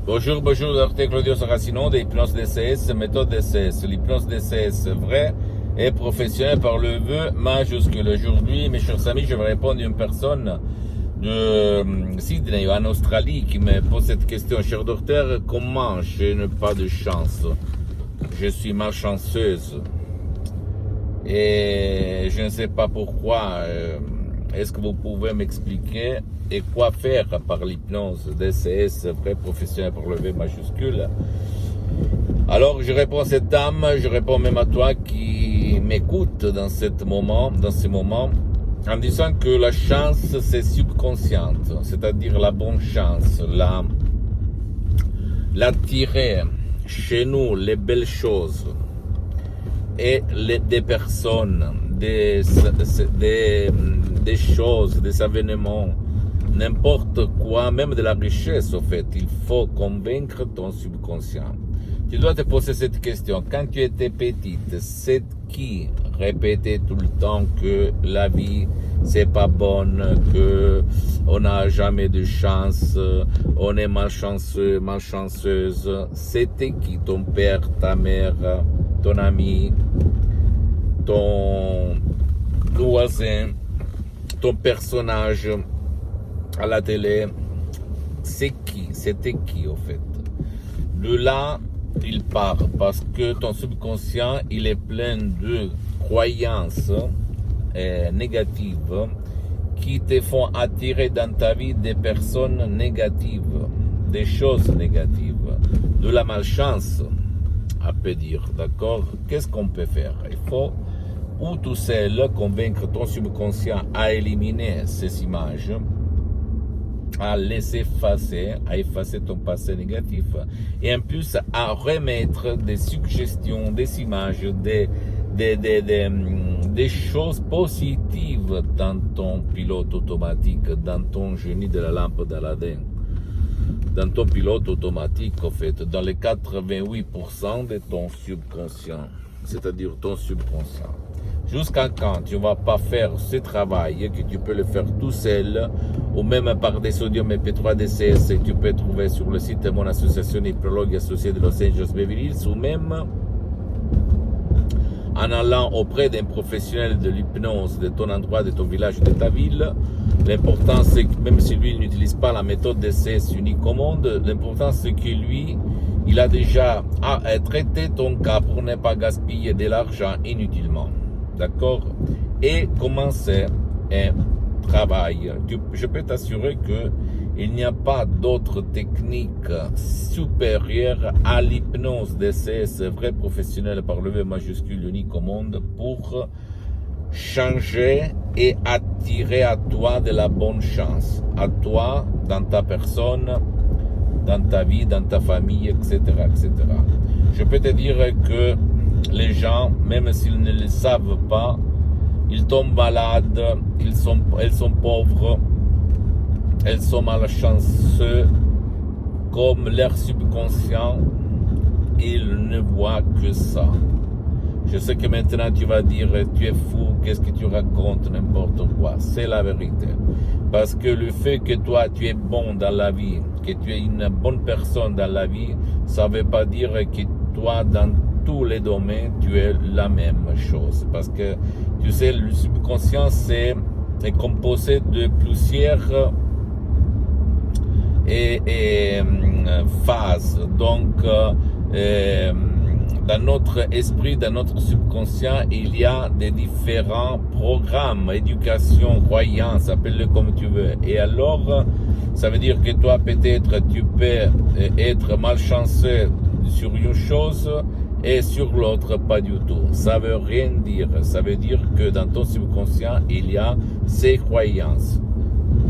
Bonjour, docteur Claudio Saracino de l'hypnose DCS, méthode DCS. L'hypnose DCS vraie et professionnelle par le vœu majuscule. Aujourd'hui, mes chers amis, je vais répondre à une personne de Sydney, en Australie, qui me pose cette question. Cher docteur, comment je n'ai pas de chance? Je suis malchanceuse. Et je ne sais pas pourquoi. Est-ce que vous pouvez m'expliquer et quoi faire par l'hypnose DCS, vrai professionnel pour le V majuscule? Alors je réponds à cette dame, je réponds même à toi qui m'écoute dans ce moment, en disant que la chance c'est subconsciente, c'est-à-dire la bonne chance, l'attirer chez nous les belles choses et des personnes, des choses, des événements, n'importe quoi, même de la richesse au fait. Il faut convaincre ton subconscient. Tu dois te poser cette question. Quand tu étais petite, c'est qui répétait tout le temps que la vie c'est pas bonne, que on n'a jamais de chance, on est malchanceux, malchanceuse? C'était qui? Ton père, ta mère, ton ami, ton voisin, ton personnage à la télé? C'est qui? C'était qui au fait? De là, il part parce que ton subconscient, il est plein de croyances négatives qui te font attirer dans ta vie des personnes négatives, des choses négatives, de la malchance, à peut dire, d'accord? Qu'est-ce qu'on peut faire? Il faut, ou tout seul, convaincre ton subconscient à éliminer ces images, à laisser à effacer ton passé négatif, et en plus à remettre des suggestions, des images, des choses positives dans ton pilote automatique, dans ton génie de la lampe d'Aladin, dans ton pilote automatique, en fait, dans les 88% de ton subconscient, c'est-à-dire ton subconscient. Jusqu'à quand tu ne vas pas faire ce travail, que tu peux le faire tout seul, ou même par des sodium MP3 DCS, que tu peux trouver sur le site de mon association hypnologue associée de Los Angeles Beverly Hills, ou même en allant auprès d'un professionnel de l'hypnose de ton endroit, de ton village, de ta ville. L'important c'est que même si lui n'utilise pas la méthode DCS unique au monde, l'important c'est que lui, il a déjà traité ton cas pour ne pas gaspiller de l'argent inutilement. D'accord? Et commencer un travail. Je peux t'assurer qu'il n'y a pas d'autre technique supérieure à l'hypnose DCS vrai professionnel par le V majuscule unique au monde pour changer et attirer à toi de la bonne chance. À toi, dans ta personne, dans ta vie, dans ta famille, etc., etc. Je peux te dire que les gens, même s'ils ne le savent pas, ils tombent malades, elles sont pauvres, elles sont malchanceux, comme leur subconscient, ils ne voient que ça. Je sais que maintenant tu vas dire, tu es fou, qu'est-ce que tu racontes, n'importe quoi. C'est la vérité. Parce que le fait que toi, tu es bon dans la vie, que tu es une bonne personne dans la vie, ça ne veut pas dire que toi, dans tous les domaines, tu es la même chose. Parce que, tu sais, le subconscient, est composé de plusieurs phases. Donc, dans notre esprit, dans notre subconscient, il y a des différents programmes, éducation, croyance, appelle-le comme tu veux. Et alors, ça veut dire que toi, peut-être, tu peux être malchanceux sur une chose et sur l'autre, pas du tout. Ça veut rien dire. Ça veut dire que dans ton subconscient, il y a ces croyances.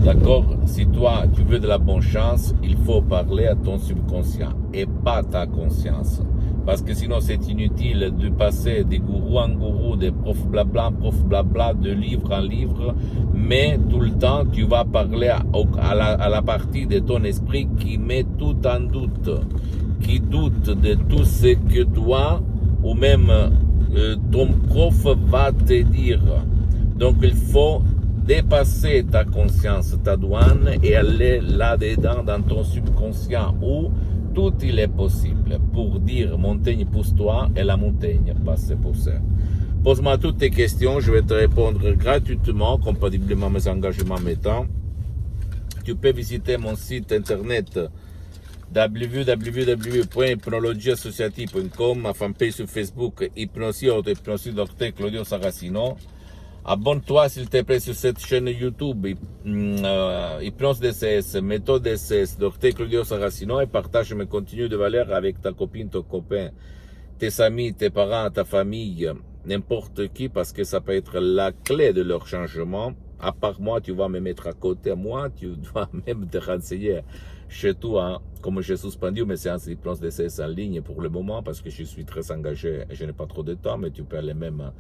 D'accord? Si toi, tu veux de la bonne chance, il faut parler à ton subconscient et pas ta conscience. Parce que sinon, c'est inutile de passer de gourou en gourou, de prof blabla, de livre en livre, mais tout le temps, tu vas parler à la partie de ton esprit qui met tout en doute, qui doute de tout ce que toi, ou même ton prof va te dire. Donc, il faut dépasser ta conscience, ta douane, et aller là-dedans dans ton subconscient où tout il est possible pour dire montagne pousse-toi et la montagne passe pour ça. Pose-moi toutes tes questions, je vais te répondre gratuitement, compatiblement à mes engagements mettant. Tu peux visiter mon site internet www.hypnologieassociative.com, ma fanpage sur Facebook, Hypnosie Dr Claudio Saracino. Abonne-toi s'il te plaît sur cette chaîne YouTube, Hypnose DCS, méthode DCS, Dr Claudio Saracino, et partage mes contenus de valeur avec ta copine, ton copain, tes amis, tes parents, ta famille, n'importe qui, parce que ça peut être la clé de leur changement. À part moi, tu vas me mettre à côté à moi, tu dois même te renseigner chez toi, comme j'ai suspendu mes séances d'hypnose DCS en ligne pour le moment, parce que je suis très engagé et je n'ai pas trop de temps, mais tu peux aller même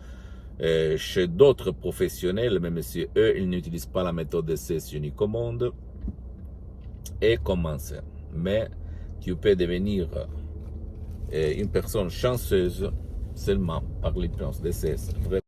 chez d'autres professionnels, même si eux, ils n'utilisent pas la méthode DCS unique au monde, et commencer. Mais tu peux devenir une personne chanceuse seulement par l'hypnose DCS.